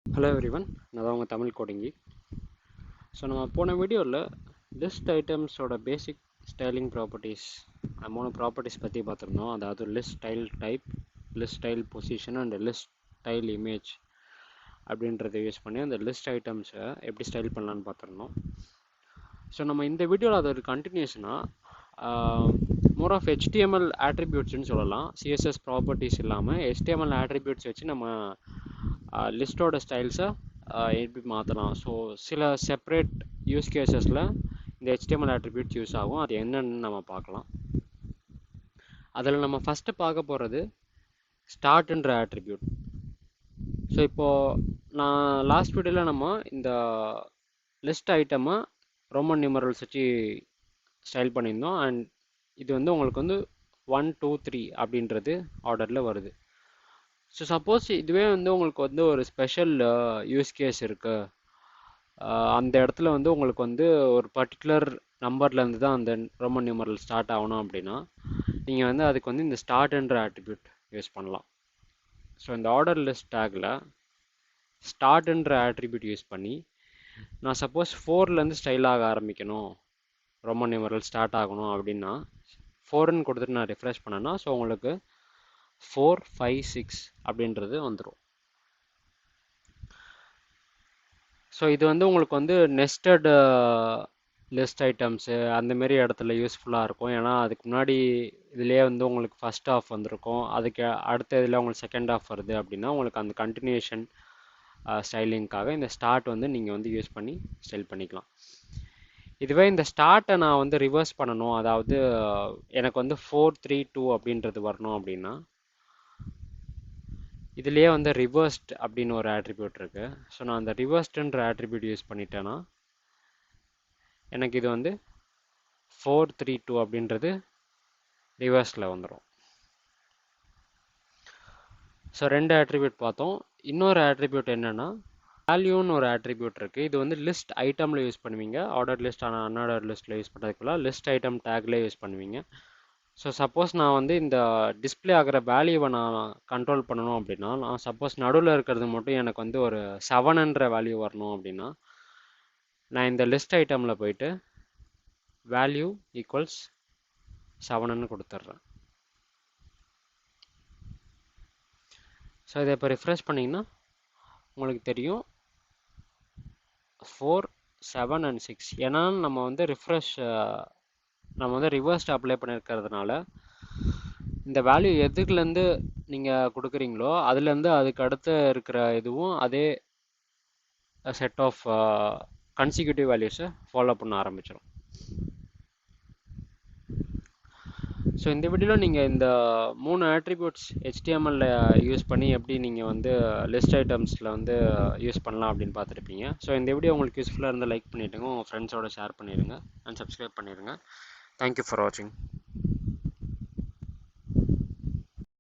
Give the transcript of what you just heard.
Hello everyone, நான் தான் உங்கள் தமிழ் கோடிங்கி. ஸோ நம்ம போன வீடியோவில் லிஸ்ட் ஐட்டம்ஸோட பேசிக் ஸ்டைலிங் ப்ராப்பர்ட்டிஸ் 3 ப்ராப்பர்ட்டிஸ் பற்றி பார்த்துருந்தோம். அதாவது list style type, list style position and list style image அப்படின்றத யூஸ் பண்ணி அந்த லிஸ்ட் ஐட்டம்ஸை எப்படி ஸ்டைல் பண்ணலான்னு பார்த்துருந்தோம். ஸோ நம்ம இந்த வீடியோவில் அது ஒரு கண்டினியூஷனாக மோர் ஆஃப் HTML ஆட்ரிபியூட்ஸ்னு சொல்லலாம். CSS ப்ராப்பர்ட்டிஸ் இல்லாமல் HTML ஆட்ரிபியூட்ஸ் வச்சு நம்ம லிஸ்ட்டோட ஸ்டைல்ஸை எப்படி மாற்றலாம். ஸோ சில செப்பரேட் யூஸ் கேசஸில் இந்த HTML ஆட்ரிபியூட்ஸ் யூஸ் ஆகும். அது என்னன்னு நம்ம பார்க்கலாம். அதில் நம்ம ஃபஸ்ட்டு பார்க்க போகிறது ஸ்டார்ட்ன்ற ஆட்ரிபியூட். ஸோ இப்போது நான் லாஸ்ட் வீடியோவில் நம்ம இந்த லிஸ்ட் ஐட்டமை ரோமன் நியூமரல்ஸ் வச்சு ஸ்டைல் பண்ணியிருந்தோம். அண்ட் இது வந்து உங்களுக்கு வந்து 1 2 3 அப்படின்றது ஆர்டரில் வருது. ஸோ சப்போஸ் இதுவே வந்து உங்களுக்கு வந்து ஒரு ஸ்பெஷல் யூஸ் கேஸ் இருக்குது, அந்த இடத்துல வந்து உங்களுக்கு வந்து ஒரு பர்டிகுலர் நம்பர்லேருந்து தான் அந்த ரோமன் நியூமரல் ஸ்டார்ட் ஆகணும் அப்படின்னா நீங்கள் வந்து அதுக்கு வந்து இந்த ஸ்டார்ட்ன்ற ஆட்ரிபியூட் யூஸ் பண்ணலாம். ஸோ இந்த ஆர்டர் லிஸ்ட் டேக்கில் ஸ்டார்ட்ன்ற ஆட்ரிபியூட் யூஸ் பண்ணி நான் சப்போஸ் 4லேருந்து ஸ்டைல் ஆக ஆரம்பிக்கணும், ரோமன் நியூமரல் ஸ்டார்ட் ஆகணும் அப்படின்னா 4ன்னு கொடுத்துட்டு நான் ரிஃப்ரெஷ் பண்ணேன்னா ஸோ உங்களுக்கு 4 5 6 அப்படின்றது வந்துடும். ஸோ இது வந்து உங்களுக்கு வந்து நெஸ்டட் லிஸ்ட் ஐட்டம்ஸு அந்தமாரி இடத்துல யூஸ்ஃபுல்லாக இருக்கும். ஏன்னா அதுக்கு முன்னாடி இதுலேயே வந்து உங்களுக்கு ஃபஸ்ட் ஆஃப் வந்திருக்கும், அதுக்கு அடுத்த இதில் உங்களுக்கு செகண்ட் ஆஃப் வருது அப்படின்னா உங்களுக்கு அந்த கண்டினியூஷன் ஸ்டைலிங்காக இந்த ஸ்டார்ட் வந்து நீங்கள் வந்து யூஸ் பண்ணி ஸ்டைல் பண்ணிக்கலாம். இதுவே இந்த ஸ்டார்ட்டை நான் வந்து ரிவர்ஸ் பண்ணணும், அதாவது எனக்கு வந்து 4 3 2 அப்படின்றது வரணும் அப்படின்னா இதுலேயே வந்து ரிவர்ஸ்ட் அப்படின்னு ஒரு ஆட்ரிபியூட் இருக்குது. ஸோ நான் அந்த ரிவர்ஸ்டுன்ற ஆட்ரிபியூட் யூஸ் பண்ணிட்டேன்னா எனக்கு இது வந்து 4 3 2 அப்படின்றது ரிவர்ஸில் வந்துடும். ஸோ 2 ஆட்ரிபியூட் பார்த்தோம். இன்னொரு ஆட்ரிபியூட் என்னென்னா வேல்யூன்னு ஒரு ஆட்ரிபியூட் இருக்குது. இது வந்து லிஸ்ட் ஐட்டமில் யூஸ் பண்ணுவீங்க. ஆர்டர் லிஸ்ட் ஆனால் அன்ஆர்டர் லிஸ்ட்டில் யூஸ் பண்ணுறதுக்குள்ள லிஸ்ட் ஐட்டம் டேக்ல யூஸ் பண்ணுவீங்க. ஸோ சப்போஸ் நான் வந்து இந்த டிஸ்பிளே ஆகிற வேல்யூவை நான் கண்ட்ரோல் பண்ணணும் அப்படின்னா, நான் சப்போஸ் நடுவில் இருக்கிறது மட்டும் எனக்கு வந்து ஒரு 7ன்ற வேல்யூ வரணும் அப்படின்னா நான் இந்த லிஸ்ட் ஐட்டமில் போயிட்டு வேல்யூ ஈக்குவல்ஸ் 7ன்னு கொடுத்துட்றேன். ஸோ இதை இப்போ ரிஃப்ரெஷ் பண்ணிங்கன்னா உங்களுக்கு தெரியும் 4 7 and 6. ஏன்னா நம்ம வந்து ரிவர்ஸ்ட் அப்ளை பண்ணியிருக்கிறதுனால இந்த வேல்யூ எதுக்குலேருந்து நீங்கள் கொடுக்குறீங்களோ அதுலேருந்து அதுக்கு அடுத்து இருக்கிற இதுவும் அதே செட் ஆஃப் கன்சிக்யூட்டிவ் வேல்யூஸை ஃபாலோ பண்ண ஆரம்பிச்சிடும். ஸோ இந்த வீடியோவில் நீங்கள் இந்த 3 ஆட்ரிபியூட்ஸ் HTML யூஸ் பண்ணி எப்படி நீங்கள் வந்து லிஸ்ட் ஐட்டம்ஸில் வந்து யூஸ் பண்ணலாம் அப்படின்னு பார்த்துருப்பீங்க. ஸோ இந்த வீடியோ உங்களுக்கு யூஸ்ஃபுல்லாக இருந்தால் லைக் பண்ணிவிடுங்க, உங்கள் ஃப்ரெண்ட்ஸோட ஷேர் பண்ணிடுங்க அண்ட் சப்ஸ்கிரைப் பண்ணிடுங்க. தேங்க்யூ ஃபார் வாட்சிங்.